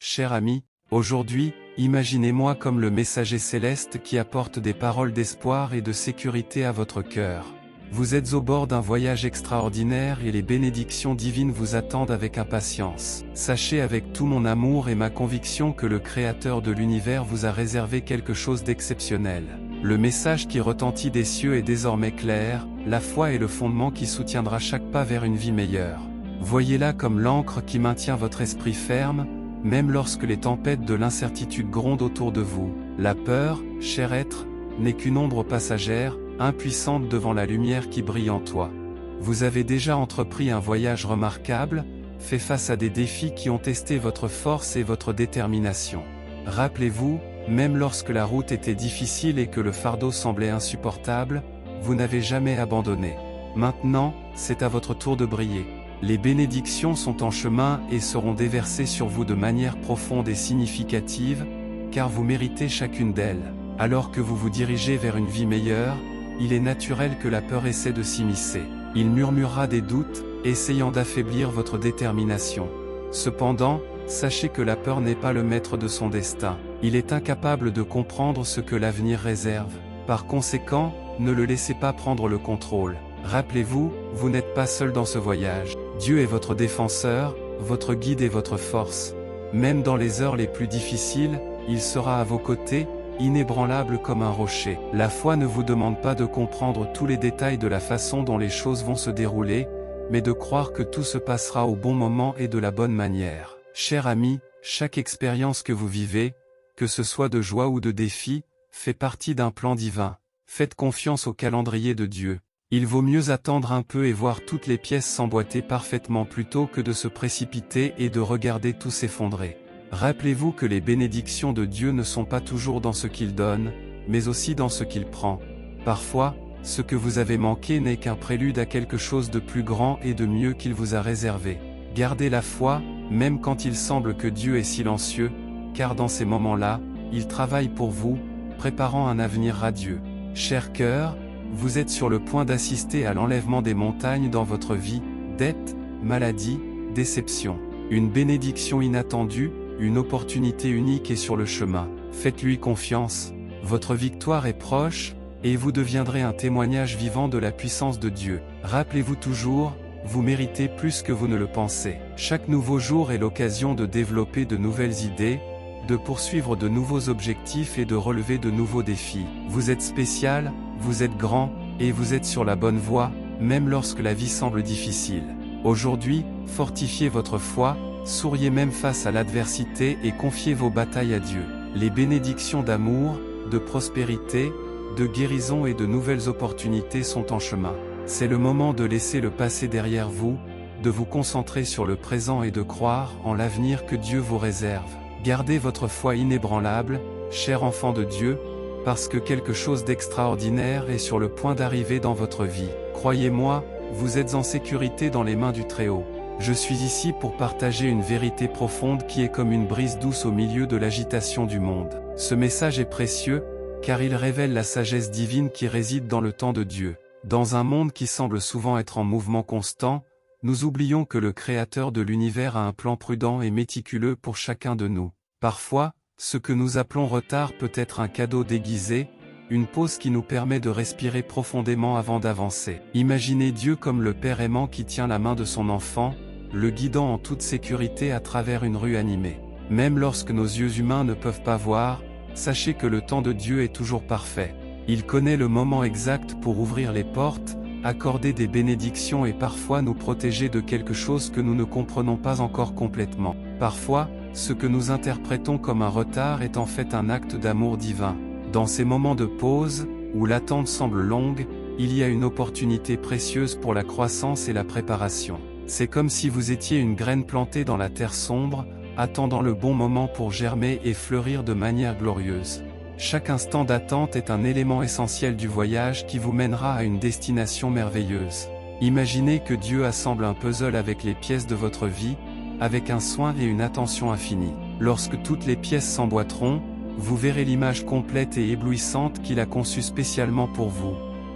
Cher ami, aujourd'hui, imaginez-moi comme le messager céleste qui apporte des paroles d'espoir et de sécurité à votre cœur. Vous êtes au bord d'un voyage extraordinaire et les bénédictions divines vous attendent avec impatience. Sachez avec tout mon amour et ma conviction que le Créateur de l'univers vous a réservé quelque chose d'exceptionnel. Le message qui retentit des cieux est désormais clair, la foi est le fondement qui soutiendra chaque pas vers une vie meilleure. Voyez-la comme l'encre qui maintient votre esprit ferme, même lorsque les tempêtes de l'incertitude grondent autour de vous. La peur, cher être, n'est qu'une ombre passagère, impuissante devant la lumière qui brille en toi. Vous avez déjà entrepris un voyage remarquable, fait face à des défis qui ont testé votre force et votre détermination. Rappelez-vous, même lorsque la route était difficile et que le fardeau semblait insupportable, vous n'avez jamais abandonné. Maintenant, c'est à votre tour de briller. Les bénédictions sont en chemin et seront déversées sur vous de manière profonde et significative, car vous méritez chacune d'elles. Alors que vous vous dirigez vers une vie meilleure, il est naturel que la peur essaie de s'immiscer. Il murmurera des doutes, essayant d'affaiblir votre détermination. Cependant, sachez que la peur n'est pas le maître de son destin. Il est incapable de comprendre ce que l'avenir réserve. Par conséquent, ne le laissez pas prendre le contrôle. Rappelez-vous, vous n'êtes pas seul dans ce voyage. Dieu est votre défenseur, votre guide et votre force. Même dans les heures les plus difficiles, il sera à vos côtés, inébranlable comme un rocher. La foi ne vous demande pas de comprendre tous les détails de la façon dont les choses vont se dérouler, mais de croire que tout se passera au bon moment et de la bonne manière. Cher ami, chaque expérience que vous vivez, que ce soit de joie ou de défi, fait partie d'un plan divin. Faites confiance au calendrier de Dieu. Il vaut mieux attendre un peu et voir toutes les pièces s'emboîter parfaitement plutôt que de se précipiter et de regarder tout s'effondrer. Rappelez-vous que les bénédictions de Dieu ne sont pas toujours dans ce qu'il donne, mais aussi dans ce qu'il prend. Parfois, ce que vous avez manqué n'est qu'un prélude à quelque chose de plus grand et de mieux qu'il vous a réservé. Gardez la foi, même quand il semble que Dieu est silencieux, car dans ces moments-là, il travaille pour vous, préparant un avenir radieux. Cher cœur, vous êtes sur le point d'assister à l'enlèvement des montagnes dans votre vie, dettes, maladies, déceptions. Une bénédiction inattendue, une opportunité unique est sur le chemin. Faites-lui confiance. Votre victoire est proche, et vous deviendrez un témoignage vivant de la puissance de Dieu. Rappelez-vous toujours, vous méritez plus que vous ne le pensez. Chaque nouveau jour est l'occasion de développer de nouvelles idées, de poursuivre de nouveaux objectifs et de relever de nouveaux défis. Vous êtes spécial, vous êtes grand, et vous êtes sur la bonne voie, même lorsque la vie semble difficile. Aujourd'hui, fortifiez votre foi, souriez même face à l'adversité et confiez vos batailles à Dieu. Les bénédictions d'amour, de prospérité, de guérison et de nouvelles opportunités sont en chemin. C'est le moment de laisser le passé derrière vous, de vous concentrer sur le présent et de croire en l'avenir que Dieu vous réserve. Gardez votre foi inébranlable, cher enfant de Dieu, parce que quelque chose d'extraordinaire est sur le point d'arriver dans votre vie. Croyez-moi, vous êtes en sécurité dans les mains du Très-Haut. Je suis ici pour partager une vérité profonde qui est comme une brise douce au milieu de l'agitation du monde. Ce message est précieux, car il révèle la sagesse divine qui réside dans le temps de Dieu. Dans un monde qui semble souvent être en mouvement constant, nous oublions que le Créateur de l'univers a un plan prudent et méticuleux pour chacun de nous. Parfois, ce que nous appelons retard peut être un cadeau déguisé, une pause qui nous permet de respirer profondément avant d'avancer. Imaginez Dieu comme le Père aimant qui tient la main de son enfant, le guidant en toute sécurité à travers une rue animée. Même lorsque nos yeux humains ne peuvent pas voir, sachez que le temps de Dieu est toujours parfait. Il connaît le moment exact pour ouvrir les portes, accorder des bénédictions et parfois nous protéger de quelque chose que nous ne comprenons pas encore complètement. Parfois, ce que nous interprétons comme un retard est en fait un acte d'amour divin. Dans ces moments de pause, où l'attente semble longue, il y a une opportunité précieuse pour la croissance et la préparation. C'est comme si vous étiez une graine plantée dans la terre sombre, attendant le bon moment pour germer et fleurir de manière glorieuse. Chaque instant d'attente est un élément essentiel du voyage qui vous mènera à une destination merveilleuse. Imaginez que Dieu assemble un puzzle avec les pièces de votre vie, avec un soin et une attention infinie. Lorsque toutes les pièces s'emboîteront, vous verrez l'image complète et éblouissante qu'il a conçue spécialement pour vous.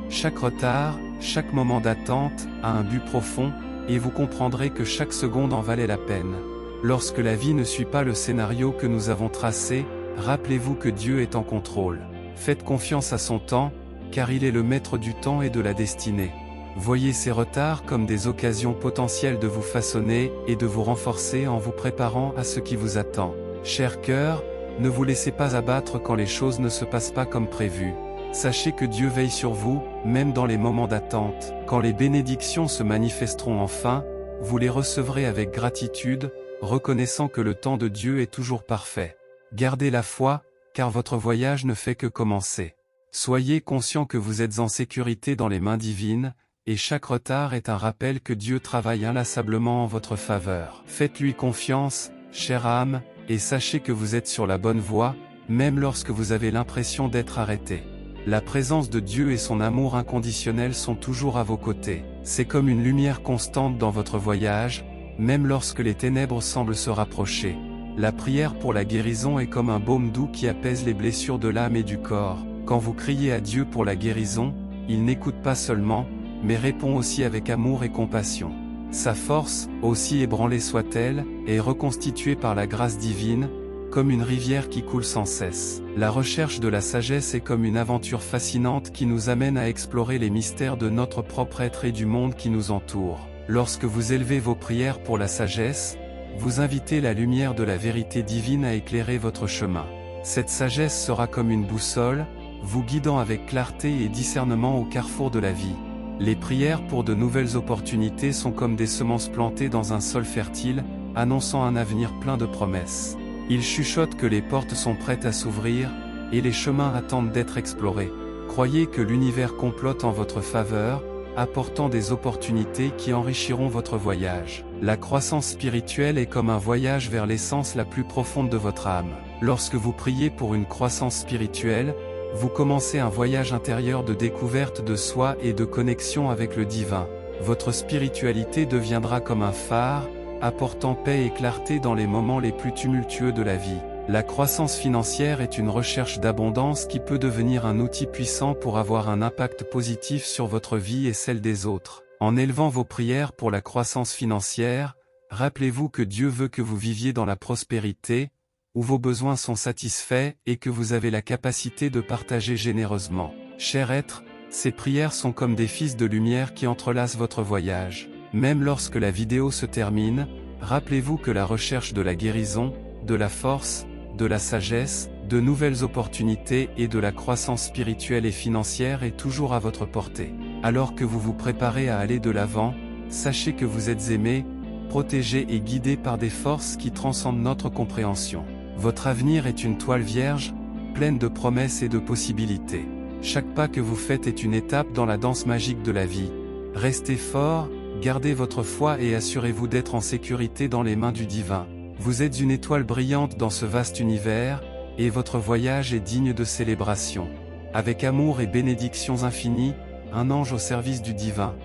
Chaque retard, chaque moment d'attente, a un but profond, et vous comprendrez que chaque seconde en valait la peine. Lorsque la vie ne suit pas le scénario que nous avons tracé, rappelez-vous que Dieu est en contrôle. Faites confiance à son temps, car il est le maître du temps et de la destinée. Voyez ces retards comme des occasions potentielles de vous façonner et de vous renforcer en vous préparant à ce qui vous attend. Cher cœur, ne vous laissez pas abattre quand les choses ne se passent pas comme prévu. Sachez que Dieu veille sur vous, même dans les moments d'attente. Quand les bénédictions se manifesteront enfin, vous les recevrez avec gratitude, reconnaissant que le temps de Dieu est toujours parfait. Gardez la foi, car votre voyage ne fait que commencer. Soyez conscient que vous êtes en sécurité dans les mains divines, et chaque retard est un rappel que Dieu travaille inlassablement en votre faveur. Faites-lui confiance, chère âme, et sachez que vous êtes sur la bonne voie, même lorsque vous avez l'impression d'être arrêté. La présence de Dieu et son amour inconditionnel sont toujours à vos côtés. C'est comme une lumière constante dans votre voyage, même lorsque les ténèbres semblent se rapprocher. La prière pour la guérison est comme un baume doux qui apaise les blessures de l'âme et du corps. Quand vous criez à Dieu pour la guérison, il n'écoute pas seulement, mais répond aussi avec amour et compassion. Sa force, aussi ébranlée soit-elle, est reconstituée par la grâce divine, comme une rivière qui coule sans cesse. La recherche de la sagesse est comme une aventure fascinante qui nous amène à explorer les mystères de notre propre être et du monde qui nous entoure. Lorsque vous élevez vos prières pour la sagesse, vous invitez la lumière de la vérité divine à éclairer votre chemin. Cette sagesse sera comme une boussole, vous guidant avec clarté et discernement au carrefour de la vie. Les prières pour de nouvelles opportunités sont comme des semences plantées dans un sol fertile, annonçant un avenir plein de promesses. Ils chuchotent que les portes sont prêtes à s'ouvrir, et les chemins attendent d'être explorés. Croyez que l'univers complote en votre faveur, apportant des opportunités qui enrichiront votre voyage. La croissance spirituelle est comme un voyage vers l'essence la plus profonde de votre âme. Lorsque vous priez pour une croissance spirituelle, vous commencez un voyage intérieur de découverte de soi et de connexion avec le divin. Votre spiritualité deviendra comme un phare, apportant paix et clarté dans les moments les plus tumultueux de la vie. La croissance financière est une recherche d'abondance qui peut devenir un outil puissant pour avoir un impact positif sur votre vie et celle des autres. En élevant vos prières pour la croissance financière, rappelez-vous que Dieu veut que vous viviez dans la prospérité, où vos besoins sont satisfaits et que vous avez la capacité de partager généreusement. Cher être, ces prières sont comme des fils de lumière qui entrelacent votre voyage. Même lorsque la vidéo se termine, rappelez-vous que la recherche de la guérison, de la force, de la sagesse, de nouvelles opportunités et de la croissance spirituelle et financière est toujours à votre portée. Alors que vous vous préparez à aller de l'avant, sachez que vous êtes aimé, protégé et guidé par des forces qui transcendent notre compréhension. Votre avenir est une toile vierge, pleine de promesses et de possibilités. Chaque pas que vous faites est une étape dans la danse magique de la vie. Restez fort, gardez votre foi et assurez-vous d'être en sécurité dans les mains du divin. Vous êtes une étoile brillante dans ce vaste univers, et votre voyage est digne de célébration. Avec amour et bénédictions infinies, un ange au service du divin.